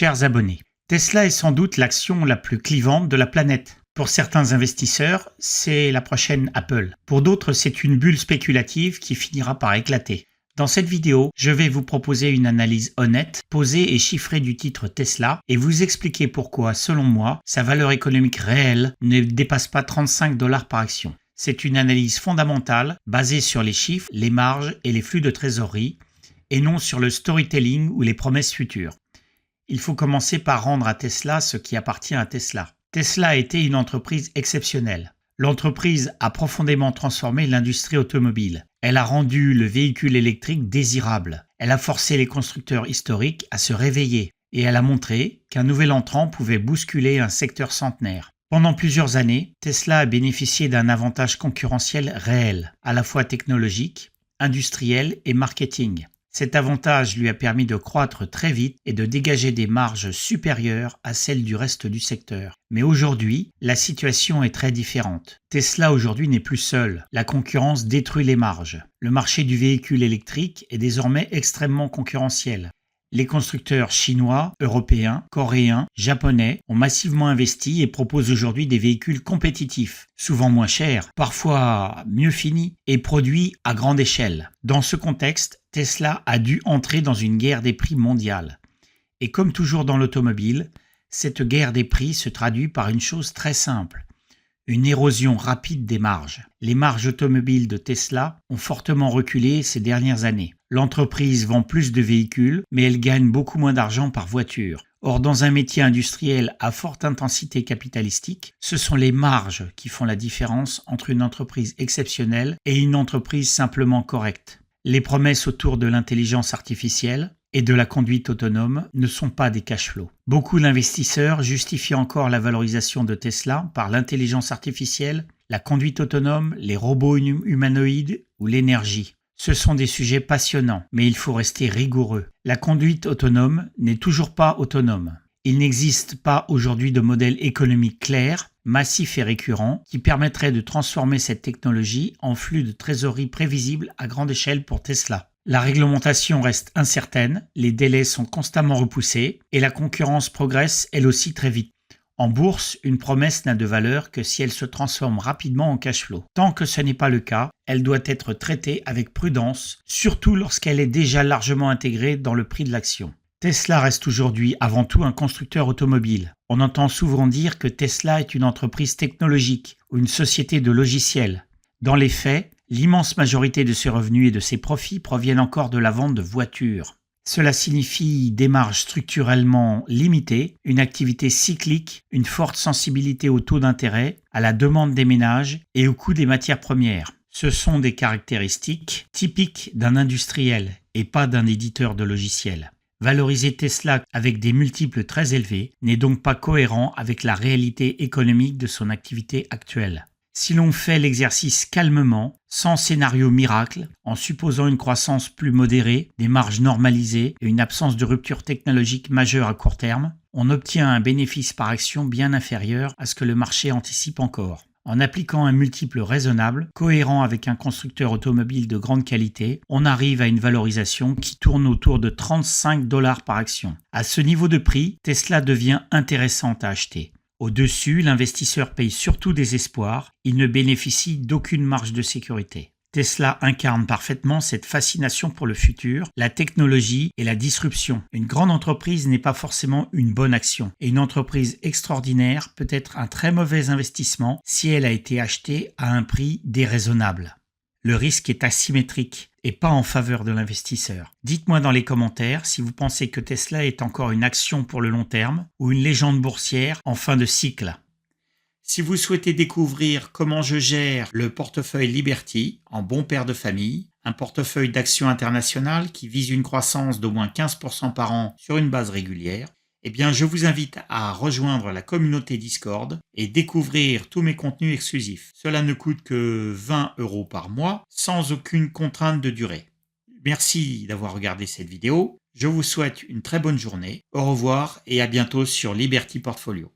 chers abonnés. Tesla est sans doute l'action la plus clivante de la planète. Pour certains investisseurs, c'est la prochaine Apple. Pour d'autres, c'est une bulle spéculative qui finira par éclater. Dans cette vidéo, je vais vous proposer une analyse honnête, posée et chiffrée du titre Tesla et vous expliquer pourquoi, selon moi, sa valeur économique réelle ne dépasse pas 35 $ par action. C'est une analyse fondamentale basée sur les chiffres, les marges et les flux de trésorerie et non sur le storytelling ou les promesses futures. Il faut commencer par rendre à Tesla ce qui appartient à Tesla. Tesla a été une entreprise exceptionnelle. L'entreprise a profondément transformé l'industrie automobile. Elle a rendu le véhicule électrique désirable. Elle a forcé les constructeurs historiques à se réveiller. Et elle a montré qu'un nouvel entrant pouvait bousculer un secteur centenaire. Pendant plusieurs années, Tesla a bénéficié d'un avantage concurrentiel réel, à la fois technologique, industriel et marketing. Cet avantage lui a permis de croître très vite et de dégager des marges supérieures à celles du reste du secteur. Mais aujourd'hui, la situation est très différente. Tesla aujourd'hui n'est plus seul. La concurrence détruit les marges. Le marché du véhicule électrique est désormais extrêmement concurrentiel. Les constructeurs chinois, européens, coréens, japonais ont massivement investi et proposent aujourd'hui des véhicules compétitifs, souvent moins chers, parfois mieux finis et produits à grande échelle. Dans ce contexte, Tesla a dû entrer dans une guerre des prix mondiale. Et comme toujours dans l'automobile, cette guerre des prix se traduit par une chose très simple. Une érosion rapide des marges. Les marges automobiles de Tesla ont fortement reculé ces dernières années. L'entreprise vend plus de véhicules, mais elle gagne beaucoup moins d'argent par voiture. Or, dans un métier industriel à forte intensité capitalistique, ce sont les marges qui font la différence entre une entreprise exceptionnelle et une entreprise simplement correcte. Les promesses autour de l'intelligence artificielle et de la conduite autonome ne sont pas des cash flows. Beaucoup d'investisseurs justifient encore la valorisation de Tesla par l'intelligence artificielle, la conduite autonome, les robots humanoïdes ou l'énergie. Ce sont des sujets passionnants, mais il faut rester rigoureux. La conduite autonome n'est toujours pas autonome. Il n'existe pas aujourd'hui de modèle économique clair, massif et récurrent qui permettrait de transformer cette technologie en flux de trésorerie prévisible à grande échelle pour Tesla. La réglementation reste incertaine, les délais sont constamment repoussés et la concurrence progresse elle aussi très vite. En bourse, une promesse n'a de valeur que si elle se transforme rapidement en cash flow. Tant que ce n'est pas le cas, elle doit être traitée avec prudence, surtout lorsqu'elle est déjà largement intégrée dans le prix de l'action. Tesla reste aujourd'hui avant tout un constructeur automobile. On entend souvent dire que Tesla est une entreprise technologique ou une société de logiciels. Dans les faits, l'immense majorité de ses revenus et de ses profits proviennent encore de la vente de voitures. Cela signifie des marges structurellement limitées, une activité cyclique, une forte sensibilité au taux d'intérêt, à la demande des ménages et au coût des matières premières. Ce sont des caractéristiques typiques d'un industriel et pas d'un éditeur de logiciels. Valoriser Tesla avec des multiples très élevés n'est donc pas cohérent avec la réalité économique de son activité actuelle. Si l'on fait l'exercice calmement, sans scénario miracle, en supposant une croissance plus modérée, des marges normalisées et une absence de rupture technologique majeure à court terme, on obtient un bénéfice par action bien inférieur à ce que le marché anticipe encore. En appliquant un multiple raisonnable, cohérent avec un constructeur automobile de grande qualité, on arrive à une valorisation qui tourne autour de 35 $ par action. À ce niveau de prix, Tesla devient intéressante à acheter. Au-dessus, l'investisseur paye surtout des espoirs, il ne bénéficie d'aucune marge de sécurité. Tesla incarne parfaitement cette fascination pour le futur, la technologie et la disruption. Une grande entreprise n'est pas forcément une bonne action, et une entreprise extraordinaire peut être un très mauvais investissement si elle a été achetée à un prix déraisonnable. Le risque est asymétrique et pas en faveur de l'investisseur. Dites-moi dans les commentaires si vous pensez que Tesla est encore une action pour le long terme ou une légende boursière en fin de cycle. Si vous souhaitez découvrir comment je gère le portefeuille Liberty en bon père de famille, un portefeuille d'actions internationales qui vise une croissance d'au moins 15% par an sur une base régulière, eh bien je vous invite à rejoindre la communauté Discord et découvrir tous mes contenus exclusifs. Cela ne coûte que 20 € par mois, sans aucune contrainte de durée. Merci d'avoir regardé cette vidéo. Je vous souhaite une très bonne journée. Au revoir et à bientôt sur Liberty Portfolio.